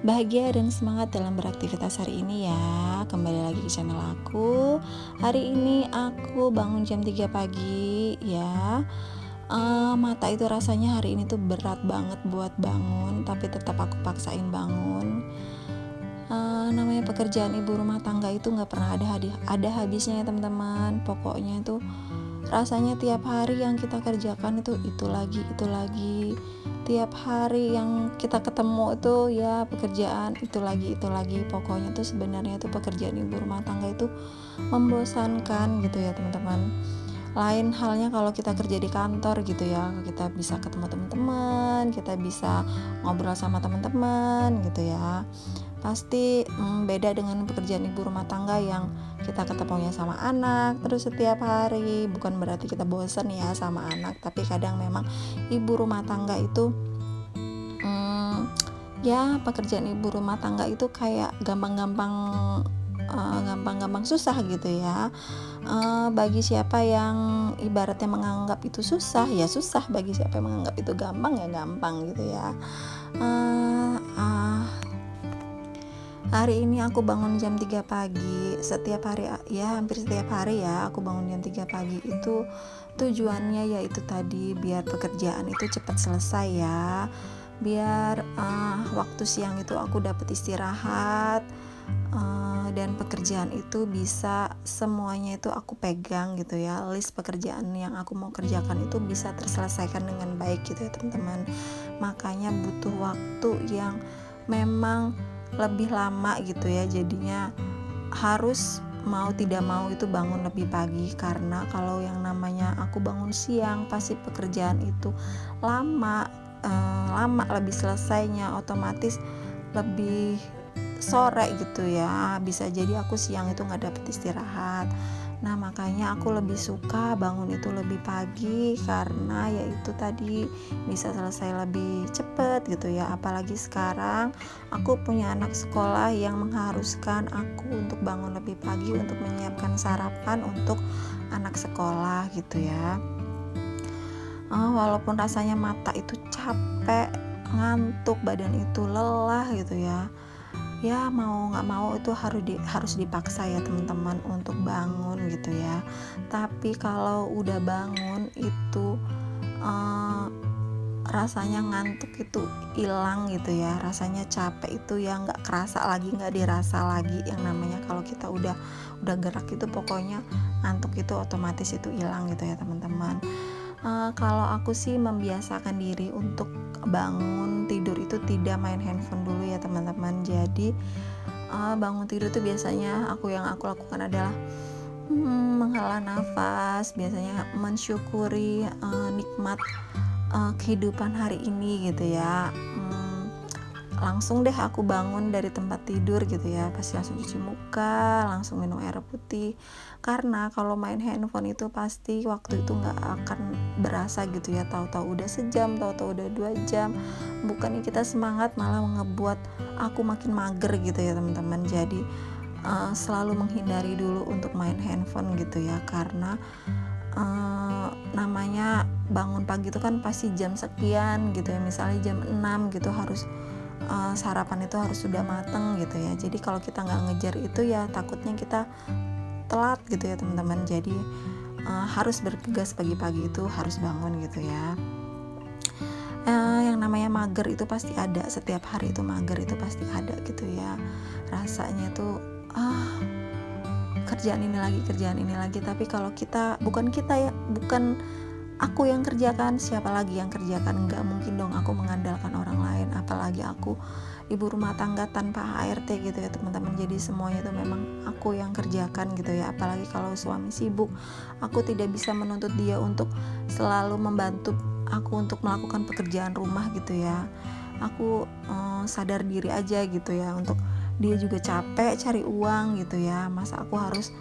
Bahagia dan semangat dalam beraktivitas hari ini ya. Kembali lagi di channel aku. Hari ini aku bangun jam 3 pagi ya. Mata itu rasanya hari ini tuh berat banget buat bangun, tapi tetap aku paksain bangun. Namanya pekerjaan ibu rumah tangga itu nggak pernah ada habisnya ya teman-teman. Pokoknya itu rasanya tiap hari yang kita kerjakan itu lagi. Tiap hari yang kita ketemu itu ya pekerjaan itu lagi. Pokoknya tuh sebenarnya tuh pekerjaan ibu rumah tangga itu membosankan gitu ya teman-teman. Lain halnya kalau kita kerja di kantor gitu ya, kita bisa ketemu teman-teman, kita bisa ngobrol sama teman-teman gitu ya. Pasti beda dengan pekerjaan ibu rumah tangga yang kita ketemunya sama anak terus setiap hari. Bukan berarti kita bosan ya sama anak, tapi kadang memang ibu rumah tangga itu ya pekerjaan ibu rumah tangga itu kayak gampang-gampang susah gitu ya. Bagi siapa yang ibaratnya menganggap itu susah ya susah, bagi siapa yang menganggap itu gampang ya gampang gitu ya. Hari ini aku bangun jam 3 pagi. Setiap hari ya, hampir setiap hari ya aku bangun jam 3 pagi. Itu tujuannya yaitu tadi biar pekerjaan itu cepat selesai ya. Biar waktu siang itu aku dapat istirahat, dan pekerjaan itu bisa semuanya itu aku pegang gitu ya. List pekerjaan yang aku mau kerjakan itu bisa terselesaikan dengan baik gitu ya teman-teman. Makanya butuh waktu yang memang lebih lama gitu ya, jadinya harus mau tidak mau itu bangun lebih pagi. Karena kalau yang namanya aku bangun siang pasti pekerjaan itu lama lebih selesainya, otomatis lebih sore gitu ya. Bisa jadi aku siang itu nggak dapet istirahat. Nah makanya aku lebih suka bangun itu lebih pagi, karena yaitu tadi bisa selesai lebih cepet gitu ya. Apalagi sekarang aku punya anak sekolah yang mengharuskan aku untuk bangun lebih pagi untuk menyiapkan sarapan untuk anak sekolah gitu ya. Walaupun rasanya mata itu capek, ngantuk, badan itu lelah gitu ya, ya mau nggak mau itu harus dipaksa ya teman-teman untuk bangun gitu ya. Tapi kalau udah bangun itu rasanya ngantuk itu hilang gitu ya, rasanya capek itu ya nggak kerasa lagi, nggak dirasa lagi. Yang namanya kalau kita udah gerak itu pokoknya ngantuk itu otomatis itu hilang gitu ya teman-teman. Kalau aku sih membiasakan diri untuk bangun tidur itu tidak main handphone dulu ya teman-teman. Jadi bangun tidur itu biasanya yang aku lakukan adalah menghela nafas, biasanya mensyukuri nikmat kehidupan hari ini gitu ya. Langsung deh aku bangun dari tempat tidur gitu ya, pasti langsung cuci muka, langsung minum air putih. Karena kalau main handphone itu pasti waktu itu nggak akan berasa gitu ya, tahu-tahu udah sejam, tahu-tahu udah 2 jam. Bukannya kita semangat, malah ngebuat aku makin mager gitu ya teman-teman. Jadi selalu menghindari dulu untuk main handphone gitu ya, karena namanya bangun pagi itu kan pasti jam sekian gitu ya, misalnya jam 6 gitu harus sarapan itu harus sudah mateng gitu ya. Jadi kalau kita nggak ngejar itu ya takutnya kita telat gitu ya teman-teman. Jadi harus bergegas pagi-pagi itu harus bangun gitu ya. Yang namanya mager itu pasti ada, setiap hari itu mager itu pasti ada gitu ya. Rasanya tuh kerjaan ini lagi. Tapi kalau bukan aku yang kerjakan, siapa lagi yang kerjakan? Nggak mungkin dong aku mengandalkan orang lain, apalagi aku ibu rumah tangga tanpa HRT gitu ya teman-teman. Jadi semuanya itu memang aku yang kerjakan gitu ya. Apalagi kalau suami sibuk, aku tidak bisa menuntut dia untuk selalu membantu aku untuk melakukan pekerjaan rumah gitu ya. Aku sadar diri aja gitu ya, untuk dia juga capek cari uang gitu ya, masa aku harus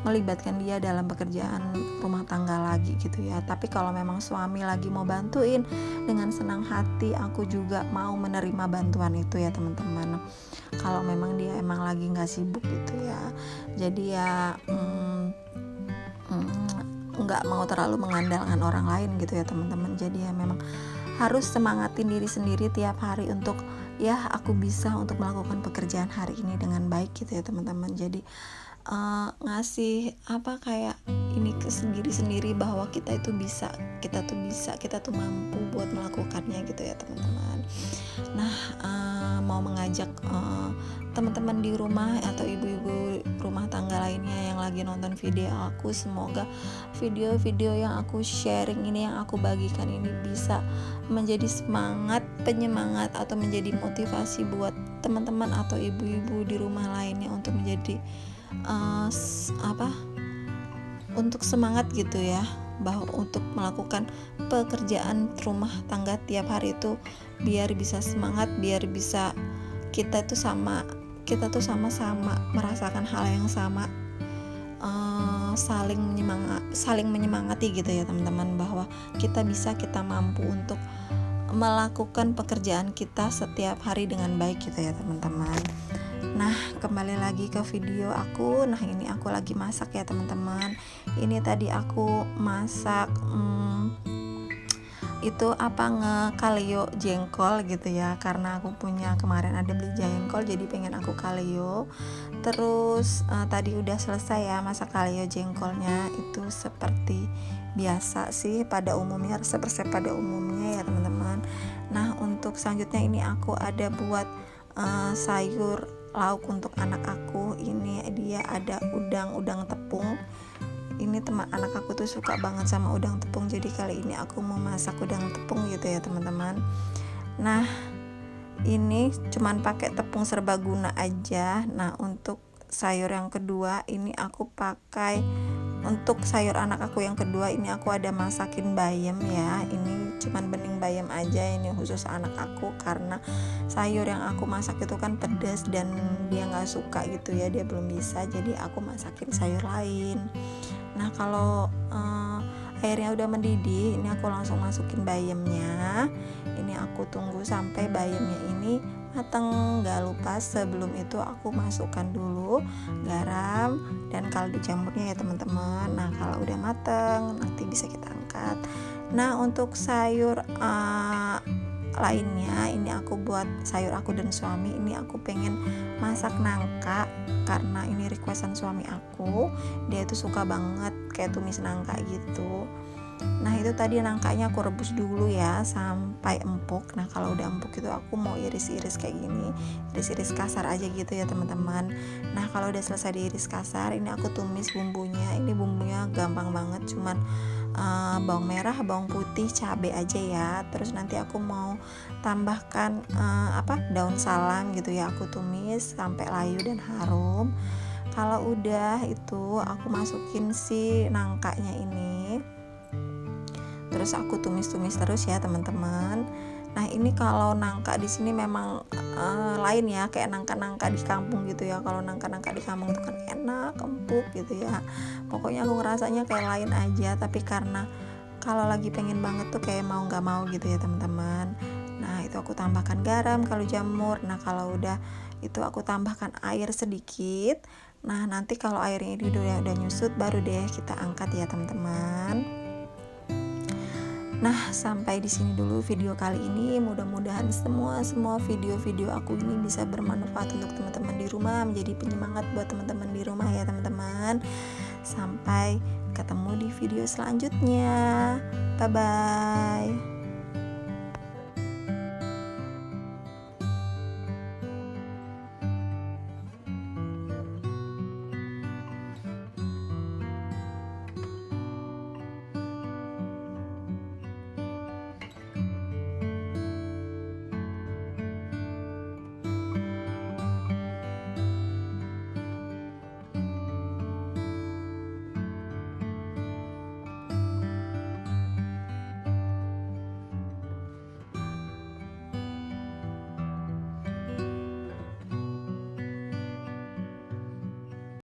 melibatkan dia dalam pekerjaan rumah tangga lagi gitu ya. Tapi kalau memang suami lagi mau bantuin, dengan senang hati aku juga mau menerima bantuan itu ya teman-teman. Kalau memang dia emang lagi nggak sibuk gitu ya. Jadi ya nggak mau terlalu mengandalkan orang lain gitu ya teman-teman. Jadi ya memang harus semangatin diri sendiri tiap hari untuk ya aku bisa untuk melakukan pekerjaan hari ini dengan baik gitu ya teman-teman. Jadi ngasih apa kayak ini ke sendiri-sendiri bahwa kita itu bisa, kita tuh mampu buat melakukannya gitu ya teman-teman. Nah, mau mengajak teman-teman di rumah atau ibu-ibu rumah tangga lainnya yang lagi nonton video aku, semoga video-video yang aku sharing ini, yang aku bagikan ini bisa menjadi penyemangat atau menjadi motivasi buat teman-teman atau ibu-ibu di rumah lainnya untuk menjadi uh, apa untuk semangat gitu ya, bahwa untuk melakukan pekerjaan rumah tangga tiap hari itu biar bisa semangat, biar bisa kita tuh sama-sama merasakan hal yang sama, saling menyemangati gitu ya teman-teman, bahwa kita mampu untuk melakukan pekerjaan kita setiap hari dengan baik gitu ya teman-teman. Nah, kembali lagi ke video aku. Nah, ini aku lagi masak ya teman-teman. Ini tadi aku masak itu ngekaleo jengkol gitu ya, karena aku punya kemarin ada beli jengkol, jadi pengen aku kaleo. Terus tadi udah selesai ya masak kaleo jengkolnya. Itu seperti biasa sih pada umumnya, resep-resep pada umumnya ya teman-teman. Nah, untuk selanjutnya ini aku ada buat sayur lauk untuk anak aku. Ini dia ada udang tepung. Ini teman anak aku tuh suka banget sama udang tepung, jadi kali ini aku mau masak udang tepung gitu ya teman-teman. Nah, ini cuman pakai tepung serbaguna aja. Nah, untuk sayur yang kedua ini aku pakai, untuk sayur anak aku yang kedua ini aku ada masakin bayam ya. Ini cuman bening bayam aja, ini khusus anak aku karena sayur yang aku masak itu kan pedas dan dia nggak suka gitu ya, dia belum bisa, jadi aku masakin sayur lain. Nah, kalau airnya udah mendidih, ini aku langsung masukin bayamnya. Ini aku tunggu sampai bayamnya ini matang. Gak lupa sebelum itu aku masukkan dulu garam dan kaldu jamurnya ya teman-teman. Nah, kalau udah matang nanti bisa kita angkat. Nah, untuk sayur lainnya ini aku buat sayur aku dan suami. Ini aku pengen masak nangka karena ini requestan suami aku, dia itu suka banget kayak tumis nangka gitu. Nah, itu tadi nangkanya aku rebus dulu ya sampai empuk. Nah, kalau udah empuk itu aku mau iris-iris kayak gini, iris-iris kasar aja gitu ya teman-teman. Nah, kalau udah selesai diiris kasar, ini aku tumis bumbunya. Ini bumbunya gampang banget, cuman bawang merah, bawang putih, cabai aja ya. Terus nanti aku mau tambahkan daun salam gitu ya, aku tumis sampai layu dan harum. Kalau udah itu aku masukin si nangkanya ini, terus aku tumis-tumis terus ya teman-teman. Nah, ini kalau nangka di sini memang lain ya, kayak nangka-nangka di kampung gitu ya. Kalau nangka-nangka di kampung itu kan enak, empuk gitu ya. Pokoknya aku ngerasanya kayak lain aja, tapi karena kalau lagi pengen banget tuh kayak mau nggak mau gitu ya teman-teman. Nah, itu aku tambahkan garam, kaldu jamur. Nah, kalau udah itu aku tambahkan air sedikit. Nah, nanti kalau airnya ini udah nyusut baru deh kita angkat ya teman-teman. Nah, sampai di sini dulu video kali ini. Mudah-mudahan semua video-video aku ini bisa bermanfaat untuk teman-teman di rumah, menjadi penyemangat buat teman-teman di rumah ya teman-teman. Sampai ketemu di video selanjutnya. Bye bye.